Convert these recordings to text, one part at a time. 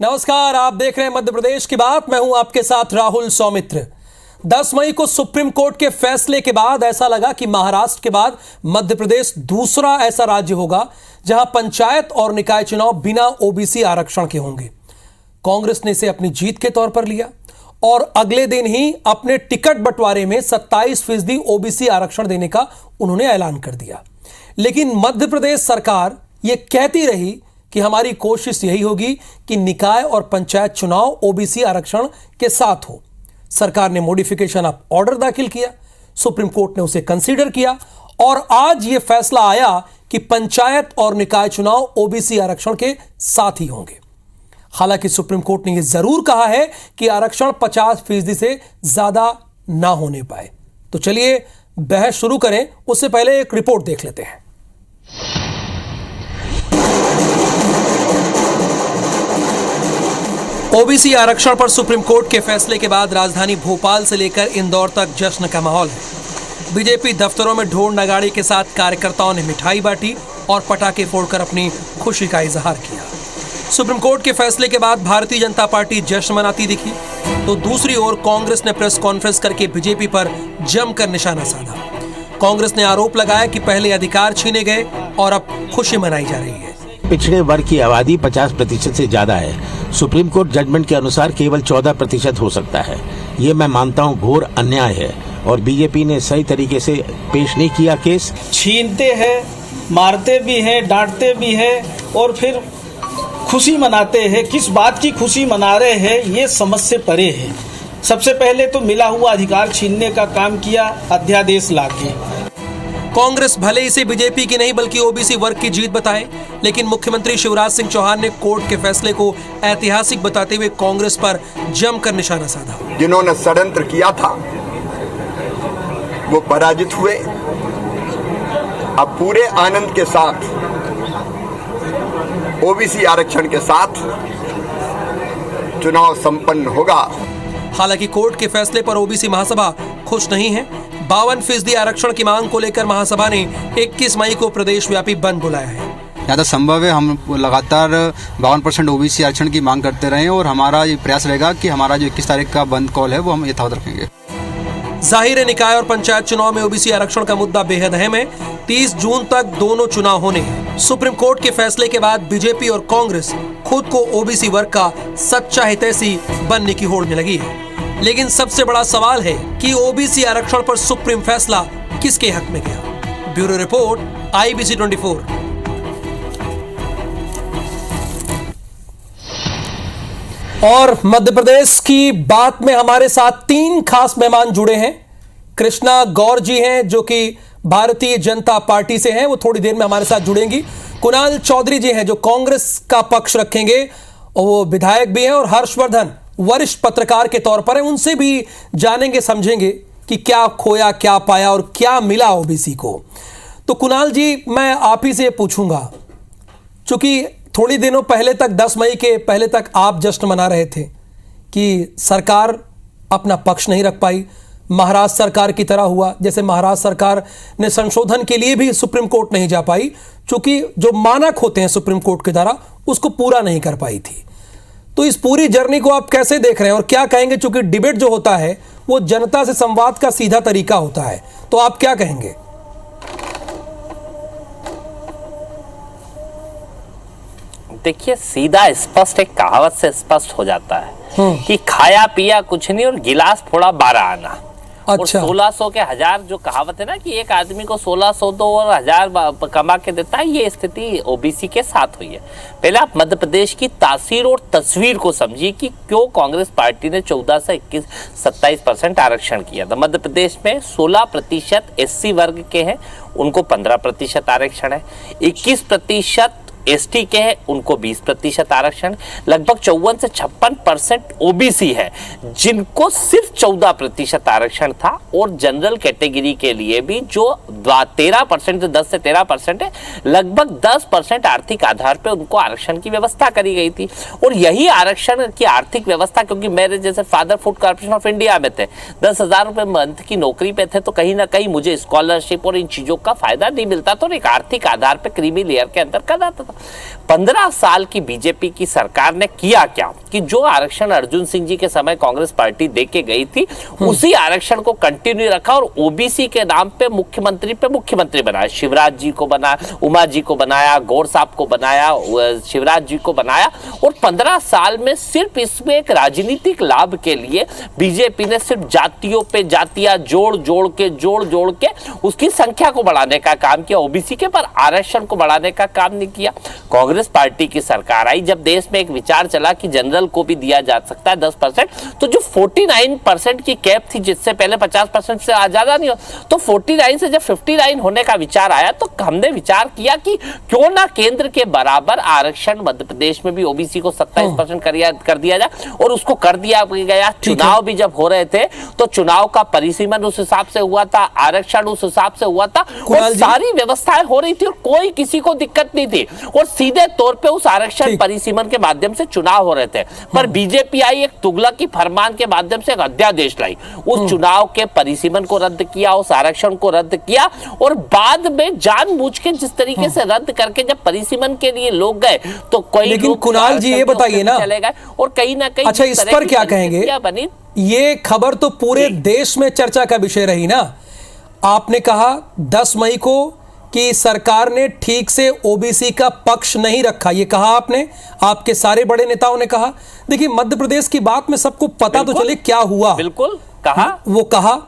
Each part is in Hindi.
नमस्कार, आप देख रहे हैं मध्य प्रदेश की बात। मैं हूं आपके साथ राहुल सौमित्र। 10 मई को सुप्रीम कोर्ट के फैसले के बाद ऐसा लगा कि महाराष्ट्र के बाद मध्य प्रदेश दूसरा ऐसा राज्य होगा जहां पंचायत और निकाय चुनाव बिना ओबीसी आरक्षण के होंगे। कांग्रेस ने इसे अपनी जीत के तौर पर लिया और अगले दिन ही अपने टिकट बंटवारे में 27% ओबीसी आरक्षण देने का उन्होंने ऐलान कर दिया। लेकिन मध्य प्रदेश सरकार यह कहती रही कि हमारी कोशिश यही होगी कि निकाय और पंचायत चुनाव ओबीसी आरक्षण के साथ हो। सरकार ने मॉडिफिकेशन ऑफ ऑर्डर दाखिल किया, सुप्रीम कोर्ट ने उसे कंसीडर किया और आज यह फैसला आया कि पंचायत और निकाय चुनाव ओबीसी आरक्षण के साथ ही होंगे। हालांकि सुप्रीम कोर्ट ने यह जरूर कहा है कि आरक्षण 50% से ज्यादा ना होने पाए। तो चलिए बहस शुरू करें, उससे पहले एक रिपोर्ट देख लेते हैं। ओबीसी आरक्षण पर सुप्रीम कोर्ट के फैसले के बाद राजधानी भोपाल से लेकर इंदौर तक जश्न का माहौल है। बीजेपी दफ्तरों में ढोल नगाड़े के साथ कार्यकर्ताओं ने मिठाई बांटी और पटाखे फोड़कर अपनी खुशी का इजहार किया। सुप्रीम कोर्ट के फैसले के बाद भारतीय जनता पार्टी जश्न मनाती दिखी, तो दूसरी ओर कांग्रेस ने प्रेस कॉन्फ्रेंस करके बीजेपी पर जमकर निशाना साधा। कांग्रेस ने आरोप लगाया कि पहले अधिकार छीने गए और अब खुशी मनाई जा रही है। पिछड़े वर्ग की आबादी 50% से ज्यादा है। सुप्रीम कोर्ट जजमेंट के अनुसार केवल 14% हो सकता है। ये मैं मानता हूँ घोर अन्याय है और बीजेपी ने सही तरीके से पेश नहीं किया केस। छीनते हैं, मारते भी हैं, डांटते भी हैं और फिर खुशी मनाते हैं। किस बात की खुशी मना रहे हैं ये समझ से परे है। सबसे पहले तो मिला हुआ अधिकार छीनने का काम किया अध्यादेश लाके। कांग्रेस भले इसे बीजेपी की नहीं बल्कि ओबीसी वर्ग की जीत बताए, लेकिन मुख्यमंत्री शिवराज सिंह चौहान ने कोर्ट के फैसले को ऐतिहासिक बताते हुए कांग्रेस पर जमकर निशाना साधा। जिन्होंने षड्यंत्र किया था वो पराजित हुए। अब पूरे आनंद के साथ ओबीसी आरक्षण के साथ चुनाव संपन्न होगा। हालांकि कोर्ट के फैसले पर ओबीसी महासभा खुश नहीं है। 52% आरक्षण की मांग को लेकर महासभा ने 21 मई को प्रदेश व्यापी बंद बुलाया है। ज़्यादा संभव है हम लगातार 52% ओबीसी आरक्षण की मांग करते रहे और हमारा ये प्रयास रहेगा कि हमारा जो 21 तारीख का बंद कॉल है वो हम यथावत रखेंगे। जाहिर है निकाय और पंचायत चुनाव में ओबीसी आरक्षण का मुद्दा बेहद अहम है। 30 जून तक दोनों चुनाव होने हैं। सुप्रीम कोर्ट के फैसले के बाद बीजेपी और कांग्रेस खुद को ओबीसी वर्ग का सच्चा हितैषी बनने की होड़ में लगी है। लेकिन सबसे बड़ा सवाल है कि ओबीसी आरक्षण पर सुप्रीम फैसला किसके हक में गया। Bureau report, IBC 24। और मध्य प्रदेश की बात में हमारे साथ 3 खास मेहमान जुड़े हैं। कृष्णा गौर जी हैं जो कि भारतीय जनता पार्टी से हैं, वो थोड़ी देर में हमारे साथ जुड़ेंगी। कुणाल चौधरी जी हैं जो कांग्रेस का पक्ष रखेंगे और वो विधायक भी हैं, और हर्षवर्धन वरिष्ठ पत्रकार के तौर पर है, उनसे भी जानेंगे समझेंगे कि क्या खोया क्या पाया और क्या मिला ओबीसी को। तो कुणाल जी, मैं आप ही से पूछूंगा, चूंकि थोड़ी दिनों पहले तक 10 मई के पहले तक आप जश्न मना रहे थे कि सरकार अपना पक्ष नहीं रख पाई, महाराष्ट्र सरकार की तरह हुआ। जैसे महाराष्ट्र सरकार ने संशोधन के लिए भी सुप्रीम कोर्ट नहीं जा पाई, चूंकि जो मानक होते हैं सुप्रीम कोर्ट के द्वारा उसको पूरा नहीं कर पाई थी। तो इस पूरी जर्नी को आप कैसे देख रहे हैं और क्या कहेंगे, चूंकि डिबेट जो होता है वो जनता से संवाद का सीधा तरीका होता है, तो आप क्या कहेंगे? देखिए, सीधा स्पष्ट एक कहावत से स्पष्ट हो जाता है कि खाया पिया कुछ नहीं और गिलास फोड़ा 12 आना। अच्छा। और 1600 के 1000 जो कहावत है ना कि एक आदमी को 1600 दो और 1000 कमा के देता है, ये स्थिति ओबीसी के साथ हुई है। पहले आप मध्य प्रदेश की तासीर और तस्वीर को समझिए कि क्यों कांग्रेस पार्टी ने 14 से 27% आरक्षण किया था। मध्य प्रदेश में 16% SC वर्ग के हैं, उनको 15% आरक्षण है। 21% एसटी के हैं, उनको 20% आरक्षण। लगभग 54 से 56% ओबीसी है जिनको सिर्फ 14% आरक्षण था। और जनरल कैटेगरी के लिए भी जो 13% से 10 से 13% है, लगभग 10% आर्थिक आधार पर उनको आरक्षण की व्यवस्था करी गई थी। और यही आरक्षण की आर्थिक व्यवस्था, क्योंकि मेरे जैसे father food corporation of India में थे, 10,000 रुपए मंथ की नौकरी पे थे, तो कहीं ना कहीं मुझे स्कॉलरशिप और इन चीजों का फायदा नहीं मिलता था और एक आर्थिक आधार पर क्रीमी लेयर के अंदर कर आता था। 15 साल की बीजेपी की सरकार ने किया क्या कि जो आरक्षण अर्जुन सिंह जी के समय कांग्रेस पार्टी देके गई थी उसी आरक्षण को कंटिन्यू रखा और ओबीसी के नाम पे मुख्यमंत्री बनाया। शिवराज जी को बनाया, उमा जी को बनाया, गौर साहब को बनाया, शिवराज जी को बनाया और 15 साल में सिर्फ इसमें एक राजनीतिक लाभ के लिए बीजेपी ने सिर्फ जातियों पे जातियां जोड़ जोड़ के उसकी संख्या को बढ़ाने का काम किया, ओबीसी के पर आरक्षण को बढ़ाने का काम नहीं किया। कांग्रेस पार्टी की सरकार आई, जब देश में एक विचार चला कि जनरल को भी दिया जा सकता है 10%, तो जो 49% की कैप थी जिससे पहले 50% से ज्यादा नहीं हो, तो 49 से जब 59 होने का विचार आया तो हमने विचार किया कि क्यों ना केंद्र के बराबर आरक्षण मध्य प्रदेश में भी ओबीसी को 27% कर दिया जाए और उसको कर दिया गया। चुनाव भी जब हो रहे थे तो चुनाव का परिसीमन उस हिसाब से हुआ था, आरक्षण उस हिसाब से हुआ था और सारी व्यवस्थाएं हो रही थी और कोई किसी को दिक्कत नहीं थी और सीधे तौर पे उस आरक्षण परिसीमन के माध्यम से चुनाव हो रहे थे। पर बीजेपी आई, एक तुगलक की फरमान के माध्यम से एक अध्यादेश लाई, उस चुनाव के परिसीमन को रद्द किया, उस आरक्षण को रद्द किया और बाद में जानबूझ के जिस तरीके से रद्द करके जब परिसीमन के लिए लोग गए तो कोई, लेकिन कुणाल जी ये बताइए ना, चले गए और कहीं ना कहीं अच्छा इस पर क्या कहेंगे? बनी ये खबर तो पूरे देश में चर्चा का विषय रही ना। आपने कहा 10 मई को कि सरकार ने ठीक से ओबीसी का पक्ष नहीं रखा, ये कहा आपने, आपके सारे बड़े नेताओं ने कहा। देखिए मध्य प्रदेश की बात में सबको पता तो चले क्या हुआ। बिल्कुल कहा, वो कहा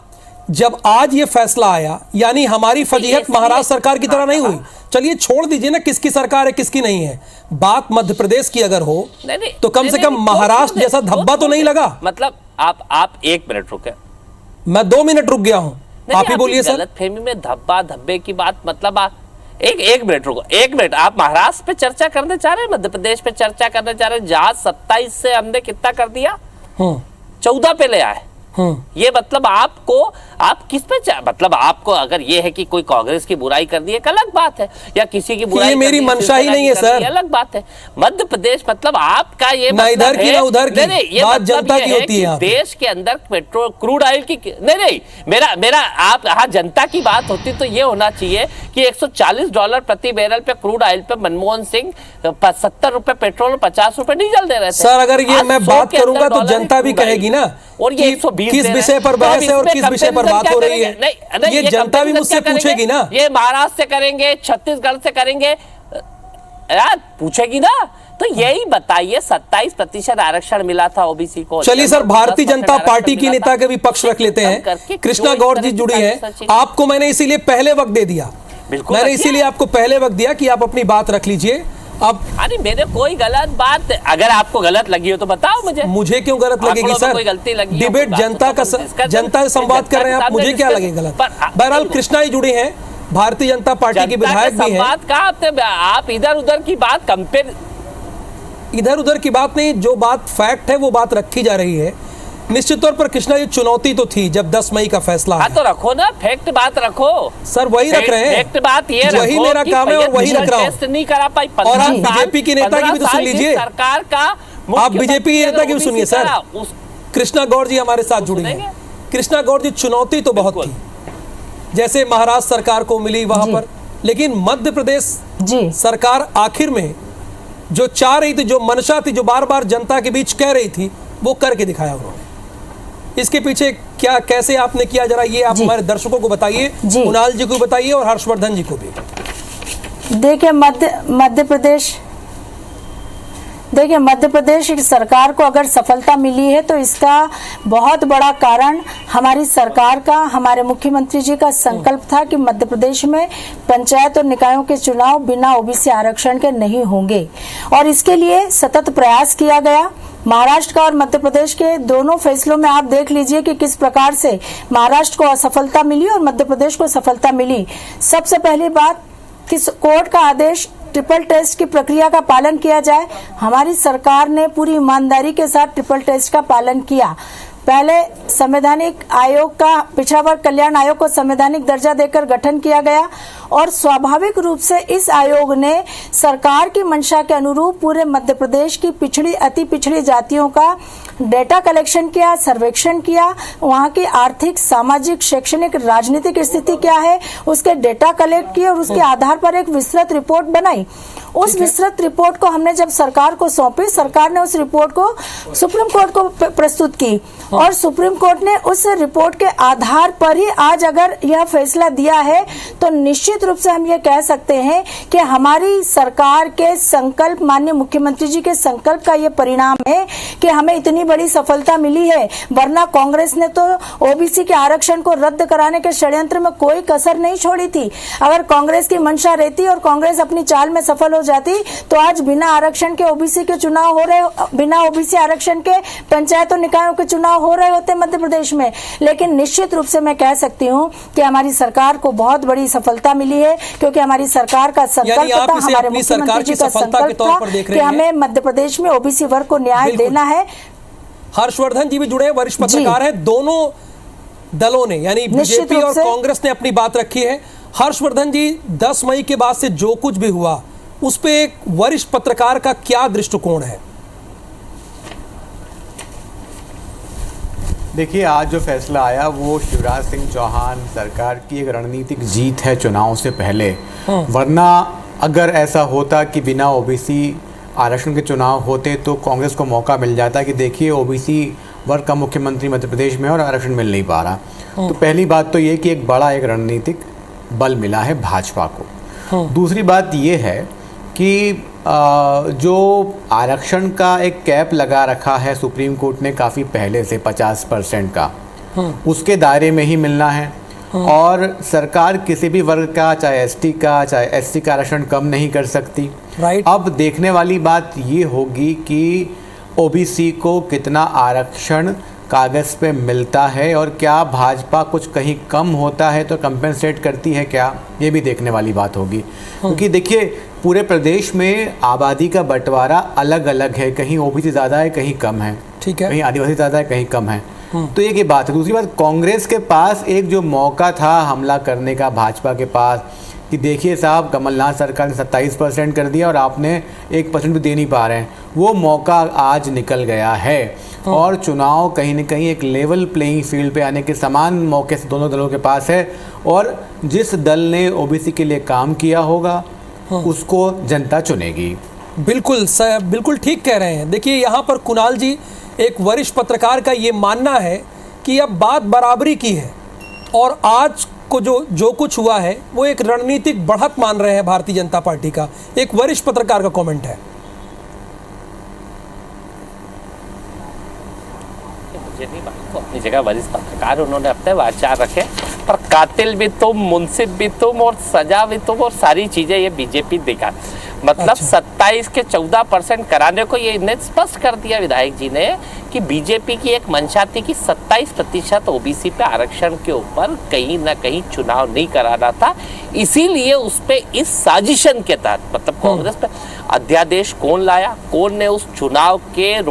जब आज ये फैसला आया, यानी हमारी फजीहत महाराष्ट्र सरकार की तरह नहीं हुई। चलिए छोड़ दीजिए ना किसकी सरकार है किसकी नहीं है, बात मध्य प्रदेश की अगर हो तो कम से कम महाराष्ट्र जैसा धब्बा तो नहीं लगा। मतलब आप 1 मिनट रुके, मैं 2 मिनट रुक गया हूं, आप ही बोलिए सर। गलतफहमी में धब्बे की बात, मतलब एक मिनट रुको, 1 मिनट। आप महाराष्ट्र पे चर्चा करने चाह रहे हैं, मध्य प्रदेश पे चर्चा करने चाह रहे हैं, जहां 27 से हमने कितना कर दिया, 14 पे ले आए। ये मतलब आप किस पे मतलब आपको अगर ये है कि कोई कांग्रेस की बुराई कर दी है अलग बात है, या किसी की बुराई, ये मेरी मंशा ही नहीं है सर, अलग बात है। मध्य प्रदेश मतलब आपका ये ना इधर की ना उधर की, बात जनता की होती है। देश के अंदर पेट्रोल क्रूड ऑयल की नहीं, मेरा आप हाँ जनता की बात होती तो ये होना चाहिए कि $140 प्रति बैरल पे क्रूड ऑयल पे मनमोहन सिंह 70 रुपए पेट्रोल और 50 रुपए डीजल दे रहे थे। सर अगर ये मैं बात करूंगा तो जनता भी कहेगी ना और ये 120 किस विषय पर बहस है और किस विषय पर बात हो रही है, ये जनता भी मुझसे पूछेगी ना। ये महाराष्ट्र से करेंगे, छत्तीसगढ़ से करेंगे, यार पूछेगी ना। तो यही बताइए 27% आरक्षण मिला था ओबीसी को। चलिए सर भारतीय जनता पार्टी की नेता के भी पक्ष रख लेते हैं, कृष्णा गौड़ जी जुड़ी है, आपको मैंने इसीलिए पहले वक्त दे दिया, मैंने इसीलिए आपको पहले वक्त दिया कि आप अपनी बात रख लीजिए। अब अरे मेरे कोई गलत बात, अगर आपको गलत लगी हो तो बताओ मुझे क्यों गलत लगेगी सर? कोई गलती लगी डिबेट जनता का, जनता से संवाद कर रहे हैं आप, मुझे क्या लगे गलत? बहरहाल कृष्णा ही जुड़ी हैं, भारतीय जनता पार्टी की विधायक भी हैं। आप इधर उधर की बात कंपेयर, इधर उधर की बात नहीं, जो बात फैक्ट है वो बात रखी जा रही है। निश्चित तौर पर कृष्णा ये चुनौती तो थी जब 10 मई का फैसला है। तो रखो ना, फैक्ट बात रखो सर, वही रख रहे हैं, फैक्ट बात ये रखो, वही मेरा काम है और वही रख रहा हूं। नहीं करा पाई और आप बीजेपी की नेता की भी तो सुन लीजिए, सरकार का आप बीजेपी की नेता की भी सुनिए सर। कृष्णा गौड़ जी हमारे साथ जुड़ी हैं। कृष्णा गौड़ जी चुनौती तो बहुत थी, जैसे महाराष्ट्र सरकार को मिली वहां पर, लेकिन मध्य प्रदेश सरकार आखिर में जो चाह रही थी, जो मंशा थी, जो बार बार जनता के बीच कह रही थी, वो करके दिखाया उन्होंने। इसके पीछे क्या, कैसे आपने किया, जरा ये आप हमारे दर्शकों को बताइए, कुणाल जी को बताइए और हर्षवर्धन जी को भी। देखिए मध्य प्रदेश की सरकार को अगर सफलता मिली है तो इसका बहुत बड़ा कारण हमारी सरकार का, हमारे मुख्यमंत्री जी का संकल्प था कि मध्य प्रदेश में पंचायत और निकायों के चुनाव बिना ओबीसी आरक्षण के नहीं होंगे और इसके लिए सतत प्रयास किया गया। महाराष्ट्र का और मध्य प्रदेश के दोनों फैसलों में आप देख लीजिए कि किस प्रकार से महाराष्ट्र को असफलता मिली और मध्य प्रदेश को सफलता मिली। सबसे पहली बात कि कोर्ट का आदेश ट्रिपल टेस्ट की प्रक्रिया का पालन किया जाए, हमारी सरकार ने पूरी ईमानदारी के साथ ट्रिपल टेस्ट का पालन किया। पहले संवैधानिक आयोग का, पिछड़ा वर्ग कल्याण आयोग को संवैधानिक दर्जा देकर गठन किया गया और स्वाभाविक रूप से इस आयोग ने सरकार की मंशा के अनुरूप पूरे मध्य प्रदेश की पिछड़ी, अति पिछड़ी जातियों का डेटा कलेक्शन किया, सर्वेक्षण किया, वहाँ की आर्थिक, सामाजिक, शैक्षणिक, राजनीतिक स्थिति क्या है उसके डेटा कलेक्ट किए और उसके आधार पर एक विस्तृत रिपोर्ट बनाई। उस विस्तृत रिपोर्ट को हमने जब सरकार को सौंपी, सरकार ने उस रिपोर्ट को सुप्रीम कोर्ट को प्रस्तुत की और सुप्रीम कोर्ट ने उस रिपोर्ट के आधार पर ही आज अगर यह फैसला दिया है तो निश्चित रूप से हम ये कह सकते हैं कि हमारी सरकार के संकल्प, माननीय मुख्यमंत्री जी के संकल्प का ये परिणाम है कि हमें इतनी बड़ी सफलता मिली है। वरना कांग्रेस ने तो ओबीसी के आरक्षण को रद्द कराने के षड्यंत्र में कोई कसर नहीं छोड़ी थी। अगर कांग्रेस की मंशा रहती और कांग्रेस अपनी चाल में सफल हो जाती तो आज बिना आरक्षण के ओबीसी के चुनाव हो रहे, बिना ओबीसी आरक्षण के पंचायतों निकायों के चुनाव हो रहे होते मध्य प्रदेश में। लेकिन निश्चित रूप से मैं कह सकती हूँ कि हमारी सरकार को बहुत बड़ी सफलता मिली है, क्योंकि हमारी सरकार का संकल्प था, हमारे मुख्यमंत्री जी का संकल्प था कि हमें मध्य प्रदेश में ओबीसी वर्ग को न्याय देना है। हर्षवर्धन जी भी जुड़े, वरिष्ठ पत्रकार हैं। दोनों दलों ने यानी बीजेपी और कांग्रेस ने अपनी बात रखी है। हर्षवर्धन जी, 10 मई के बाद से जो कुछ भी हुआ उस पे एक वरिष्ठ पत्रकार का क्या दृष्टिकोण है? देखिए, आज जो फैसला आया वो शिवराज सिंह चौहान सरकार की एक रणनीतिक जीत है चुनाव से पहले। वरना अगर ऐसा होता कि बिना ओबीसी आरक्षण के चुनाव होते तो कांग्रेस को मौका मिल जाता कि देखिए ओबीसी वर्ग का मुख्यमंत्री मध्य प्रदेश में और आरक्षण मिल नहीं पा रहा। तो पहली बात तो ये कि एक बड़ा एक रणनीतिक बल मिला है भाजपा को। दूसरी बात ये है कि जो आरक्षण का एक कैप लगा रखा है सुप्रीम कोर्ट ने काफ़ी पहले से 50% का, उसके दायरे में ही मिलना है और सरकार किसी भी वर्ग का, चाहे एसटी का चाहे एससी का आरक्षण कम नहीं कर सकती। अब देखने वाली बात ये होगी कि ओबीसी को कितना आरक्षण कागज पे मिलता है और क्या भाजपा कुछ कहीं कम होता है तो कंपेंसेट करती है क्या, ये भी देखने वाली बात होगी। क्योंकि देखिए, पूरे प्रदेश में आबादी का बंटवारा अलग अलग है, कहीं ओबीसी ज़्यादा है, कहीं कम है, ठीक है, कहीं आदिवासी ज़्यादा है, कहीं कम है। तो ये बात है। दूसरी बात, कांग्रेस के पास एक जो मौका था हमला करने का भाजपा के पास कि देखिए साहब, कमलनाथ सरकार ने 27% कर दिया और आपने 1% भी दे नहीं पा रहे हैं, वो मौका आज निकल गया है। और चुनाव कहीं ना कहीं एक लेवल प्लेइंग फील्ड पे आने के समान मौके से दोनों दलों के पास है और जिस दल ने ओबीसी के लिए काम किया होगा उसको जनता चुनेगी। बिल्कुल ठीक कह रहे हैं। देखिए, यहाँ पर कुणाल जी, एक वरिष्ठ पत्रकार का ये मानना है कि अब बात बराबरी की है और आज को जो कुछ हुआ है वो एक रणनीतिक बढ़त मान रहे हैं भारतीय जनता पार्टी का। एक वरिष्ठ पत्रकार का कमेंट है। मुझे नहीं मालूम, अपनी जगह वरिष्ठ पत्रकार, उन्होंने अपने विचार रखे, पर कातिल भी तुम, मुंसिफ भी तुम और सजा भी तुम और सारी चीजें ये बीजेपी दिखा। मतलब 27 के 14% कराने को ये इन्हें स्पष्ट कर दिया विधायक जी ने कि बीजेपी की एक मंशा थी कि 27% ओबीसी पे आरक्षण के ऊपर कहीं ना कहीं चुनाव नहीं कराना था। इसीलिए उस पे इस साजिशन के तहत, मतलब कांग्रेस पे अध्यादेश कौन लाया, कौन ने उस चुनाव के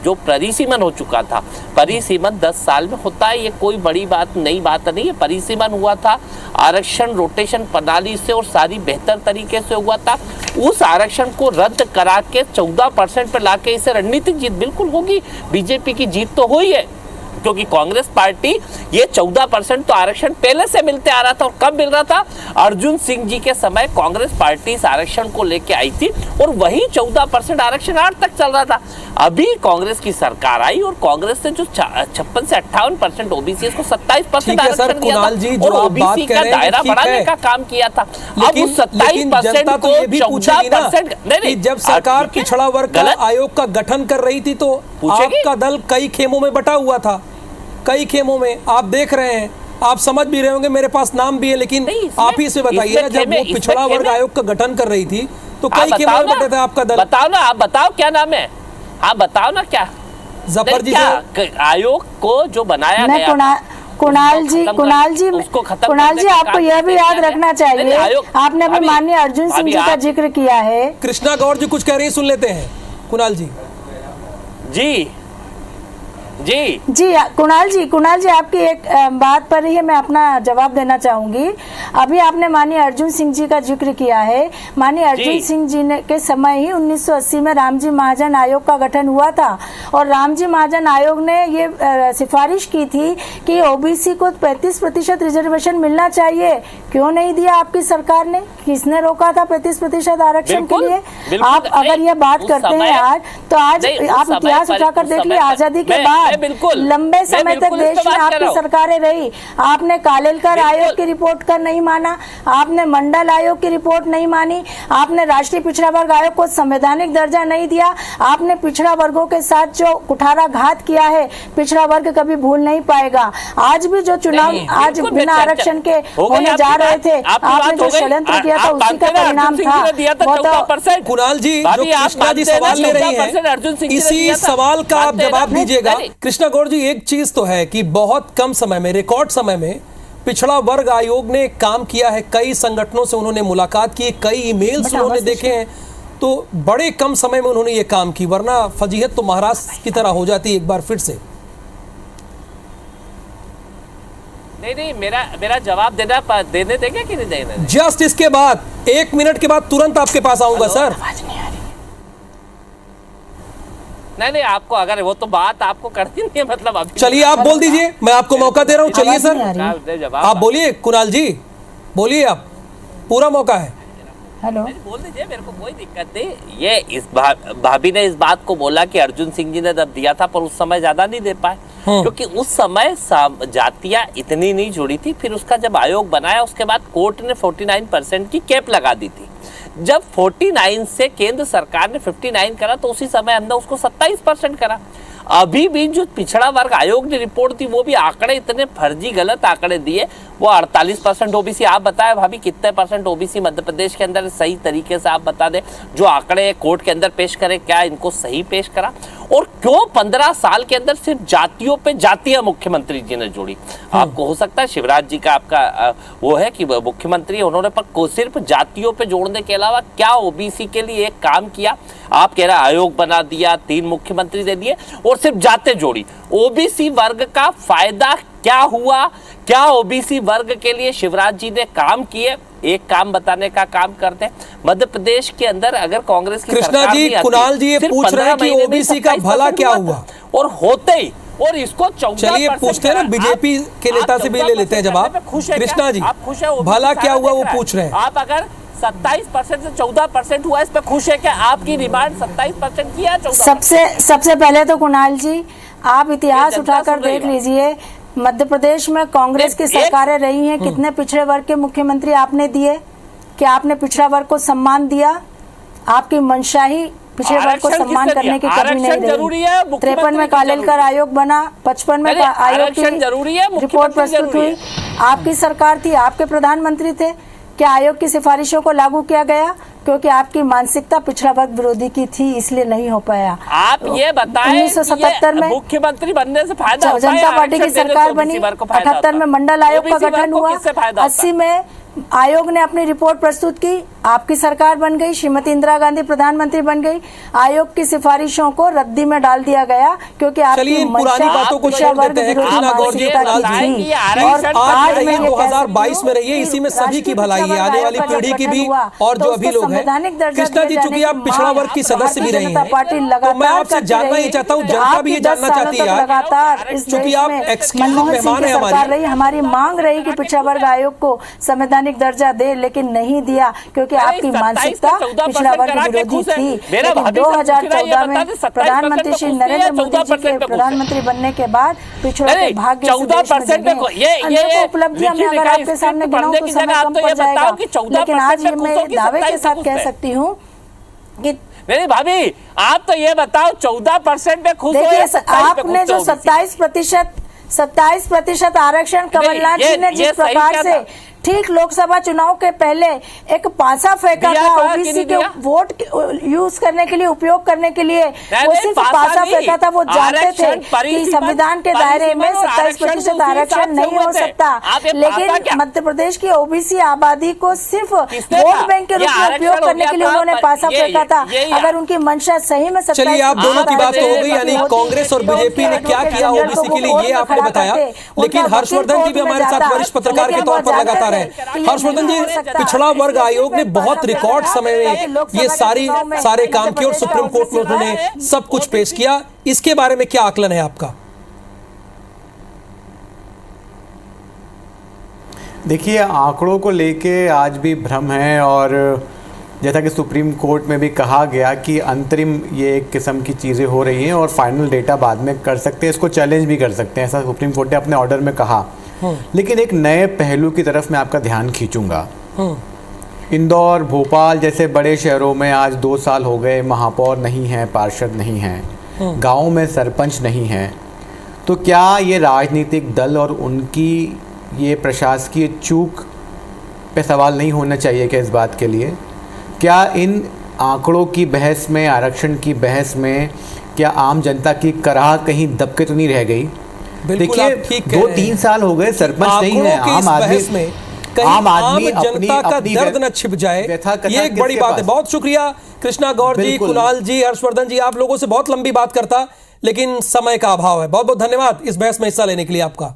जो परिसीमन हो चुका था, परिसीमन 10 साल में होता है, ये कोई बड़ी बात नई बात नहीं है। परिसीमन हुआ था, आरक्षण रोटेशन प्रणाली से और सारी बेहतर तरीके से हुआ था। उस आरक्षण को रद्द करा के 14% पर लाके इसे रणनीतिक जीत बिल्कुल होगी। बीजेपी की जीत तो हुई है, क्योंकि कांग्रेस पार्टी ये 14% तो आरक्षण पहले से मिलते आ रहा था। और कब मिल रहा था? अर्जुन सिंह जी के समय कांग्रेस पार्टी इस आरक्षण को लेके आई थी और वही 14% आरक्षण आज तक चल रहा था। अभी कांग्रेस की सरकार आई और कांग्रेस ने जो 56 से 58% ओबीसी को 27% आरक्षण दिया था और ओबीसी का दायरा बढ़ाने का काम किया था। अब उस 27% को 14%, नहीं, जब सरकार पिछड़ा वर्ग का आयोग का गठन कर रही थी तो आपका दल कई खेमों में बटा हुआ था, कई खेमों में। आप देख रहे हैं, आप समझ भी रहे होंगे, मेरे पास नाम भी है, लेकिन आप ही से बताइए ना, जब वो पिछड़ा वर्ग आयोग का गठन कर रही थी तो कई खेमों में बटे थे आपका दल। बताओ ना, आप बताओ क्या नाम है, आप बताओ ना क्या जफर जी आयोग को जो बनाया गया। कुणाल जी, आपको यह भी याद रखना चाहिए, आपने अभी माननीय अर्जुन सिंह जी का जिक्र किया है। कृष्णा गौर जी कुछ कह रही है, सुन लेते हैं। कुणाल जी। जी कुणाल जी आपकी एक बात पर ही मैं अपना जवाब देना चाहूंगी। अभी आपने माननीय अर्जुन सिंह जी का जिक्र किया है। माननीय अर्जुन सिंह जी ने के समय ही 1980 में रामजी महाजन आयोग का गठन हुआ था और रामजी महाजन आयोग ने ये सिफारिश की थी कि ओबीसी को 35% रिजर्वेशन मिलना चाहिए। क्यों नहीं दिया आपकी सरकार ने? किसने रोका था 35% आरक्षण के लिए? आप अगर ये बात करते हैं आज, तो आज आप इतिहास उठाकर देख लीजिए। आजादी के बाद लंबे समय तक देश में आपकी सरकारें रही। आपने कालेलकर आयोग की रिपोर्ट का नहीं माना, आपने मंडल आयोग की रिपोर्ट नहीं मानी, आपने राष्ट्रीय पिछड़ा वर्ग आयोग को संवैधानिक दर्जा नहीं दिया। आपने पिछड़ा वर्गों के साथ जो कुठाराघात किया है, पिछड़ा वर्ग कभी भूल नहीं पाएगा। आज भी जो चुनाव आज बिना आरक्षण के होने जा रहे थे, आपने जो षड्यंत्र किया था उसी का परिणाम था। कुणाल जी, जो कृष्णा जी सवाल ले रही हैं, इसी सवाल का आप जवाब दीजिएगा। कृष्णा गौड़ जी, एक चीज तो है कि बहुत कम समय में, रिकॉर्ड समय में पिछड़ा वर्ग आयोग ने काम किया है। कई संगठनों से उन्होंने मुलाकात की, कई ईमेल्स उन्होंने देखे हैं, तो बड़े कम समय में उन्होंने ये काम की। वरना फजीहत तो महाराष्ट्र की तरह हो जाती एक बार फिर से। नहीं, मेरा जवाब देने देंगे कि नहीं देने? जस्ट इसके बाद 1 मिनट के बाद तुरंत आपके पास आऊंगा सर। नहीं, आपको अगर वो तो बात आपको करनी नहीं है, मतलब अभी चलिए आप बोल दीजिए, मैं आपको मौका दे रहा हूँ। चलिए सर आप बोलिए, कुणाल जी बोलिए, आप पूरा मौका है। हेलो, बोल दीजिए, मेरे को कोई दिक्कत नहीं। ये इस भाभी ने इस बात को बोला कि अर्जुन सिंह जी ने जब दिया था, पर उस समय ज्यादा नहीं दे पाए क्योंकि उस समय जातियां इतनी नहीं जुड़ी थी। फिर उसका जब आयोग बनाया, उसके बाद कोर्ट ने 49% की कैप लगा दी थी। जब 49 से केंद्र सरकार ने 59 करा, तो उसी समय हमने उसको 27% करा। अभी भी जो पिछड़ा वर्ग आयोग ने रिपोर्ट दी, वो भी आंकड़े इतने फर्जी गलत आंकड़े दिए। वो 48% ओबीसी, आप बताएं भाभी कितने परसेंट ओबीसी मध्य प्रदेश के अंदर? सही तरीके से आप बता दें, जो आंकड़े कोर्ट के अंदर पेश करे, क्या इनको सही पेश करा? और क्यों 15 साल के अंदर सिर्फ जातियों पे जातियां मुख्यमंत्री जी ने जोड़ी? आपको हो सकता है शिवराज जी का आपका वो है कि मुख्यमंत्री उन्होंने पर सिर्फ जातियों पे जोड़ने के अलावा क्या ओबीसी के लिए एक काम किया? आप कह रहे आयोग बना दिया, 3 मुख्यमंत्री दे दिए और सिर्फ जाते जोड़ी। ओबीसी वर्ग का फायदा क्या हुआ? क्या ओबीसी वर्ग के लिए शिवराज जी ने काम किए? एक काम बताने का काम करते हैं। मध्य प्रदेश के अंदर अगर कांग्रेस की कृष्णा जी, कुणाल जी ये पूछ रहे हैं कि ओबीसी का भला क्या हुआ, और होते ही और इसको 14%। चलिए पूछते हैं ना, बीजेपी के नेता से भी ले लेते हैं जवाब। कृष्णा जी, भला क्या हुआ वो पूछ रहे हैं। आप अगर 27% से 14% हुआ, इस पे खुश है क्या? आपकी डिमांड 27% की है? सबसे पहले तो कुणाल जी, आप इतिहास उठाकर देख लीजिए। मध्य प्रदेश में कांग्रेस की सरकारें रही हैं, कितने पिछड़े वर्ग के मुख्यमंत्री आपने दिए? क्या आपने पिछड़ा वर्ग को सम्मान दिया? आपकी मंशा ही पिछड़े वर्ग को सम्मान करने की कभी नहीं रही। 53 में कालेलकर आयोग बना, 55 में आयोग की रिपोर्ट प्रस्तुत हुई। आपकी सरकार थी, आपके प्रधानमंत्री थे। क्या आयोग की सिफारिशों को लागू किया गया? क्योंकि आपकी मानसिकता पिछड़ा वर्ग विरोधी की थी, इसलिए नहीं हो पाया। आप ये बताएं, 1977 में मुख्यमंत्री बनने से फायदा होता है? जनता पार्टी की सरकार बनी, 78 में मंडल आयोग का गठन हुआ, 80 में आयोग ने अपनी रिपोर्ट प्रस्तुत की, आपकी सरकार बन गई, श्रीमती इंदिरा गांधी प्रधानमंत्री बन गई। आयोग की सिफारिशों को रद्दी में डाल दिया गया क्योंकि आपकी पुरानी बातों को छोड़ देते हैं। कृष्णा गौड़ जी, और आज रहिए 2022 में रहिए, इसी में सभी की भलाई है, आने वाली पीढ़ी की भी और जो अभी लोग हैं। कृष्णा जी, चूंकि आप पिछड़ा वर्ग की सदस्य भी रही हैं, तो मैं आपसे जानना ही चाहता हूँ, जनता भी ये जानना चाहती है लगातार, चूंकि आप एक्सक्लूसिव मेहमान हैं हमारी मांग रही कि पिछड़ा वर्ग आयोग को संवैधानिक दर्जा दे, लेकिन नहीं दिया क्योंकि आपकी मानसिकता पिछड़ा वर्ग विरोधी थी। लेकिन 2014 में प्रधानमंत्री श्री नरेंद्र मोदी जी के प्रधानमंत्री बनने के बाद पिछड़ों के भाग्य अनेकों उपलब्धियां मैं अगर आपके सामने गिनाऊं तो समय कम पड़ जाएगा, लेकिन आज ये मैं दावे के साथ कह सकती हूँ कि नहीं भाभी, आप तो ये बताओ 14% पे खुश देखिए, आपने जो 27% आरक्षण कमलनाथ जी ने जिस प्रकार से ठीक लोकसभा चुनाव के पहले एक पासा फेंका था ओबीसी के वोट यूज करने के लिए, उपयोग करने के लिए, वो सिर्फ पासा फेंका था। वो जानते थे कि संविधान के दायरे में 27% आरक्षण नहीं हो सकता, लेकिन मध्य प्रदेश की ओबीसी आबादी को सिर्फ वोट बैंक के रूप में उपयोग करने के लिए उन्होंने पासा फेंका था। अगर उनकी मंशा सही में, चलिए आप दोनों की बात तो हो गई, यानी कांग्रेस और बीजेपी ने क्या किया ओबीसी के लिए ये आपने बताया, लेकिन हर्षवर्धन जी भी हमारे साथ वरिष्ठ पत्रकार के तौर पर लगातार हैं। हर्षवर्धन जी, पिछड़ा वर्ग आयोग ने बहुत रिकॉर्ड समय में ये सारे काम किए और सुप्रीम कोर्ट में उन्होंने सब कुछ पेश किया, इसके बारे में क्या आकलन है आपका? देखिए, आंकड़ों को लेके आज भी भ्रम है, और जैसा कि सुप्रीम कोर्ट में भी कहा गया कि अंतरिम ये एक किस्म की चीज़ें हो रही हैं और फाइनल डेटा बाद में कर सकते हैं, इसको चैलेंज भी कर सकते हैं, ऐसा सुप्रीम कोर्ट ने अपने ऑर्डर में कहा। लेकिन एक नए पहलू की तरफ मैं आपका ध्यान खींचूंगा। इंदौर, भोपाल जैसे बड़े शहरों में आज 2 साल हो गए महापौर नहीं हैं, पार्षद नहीं हैं, गाँव में सरपंच नहीं हैं। तो क्या ये राजनीतिक दल और उनकी ये प्रशासकीय चूक पे सवाल नहीं होना चाहिए क्या इस बात के लिए? क्या इन आंकड़ों की बहस में, आरक्षण की बहस में, क्या आम जनता की कराह कहीं दबके तो नहीं रह गई? देखिए, 2-3 साल हो गए सरपंच नहीं है, आम आदमी जनता का दर्द न छिप जाए, ये एक बड़ी बात है। बहुत शुक्रिया कृष्णा गौर जी, कुणाल जी, हर्षवर्धन जी, आप लोगों से बहुत लंबी बात करता, लेकिन समय का अभाव है। बहुत बहुत धन्यवाद इस बहस में हिस्सा लेने के लिए आपका।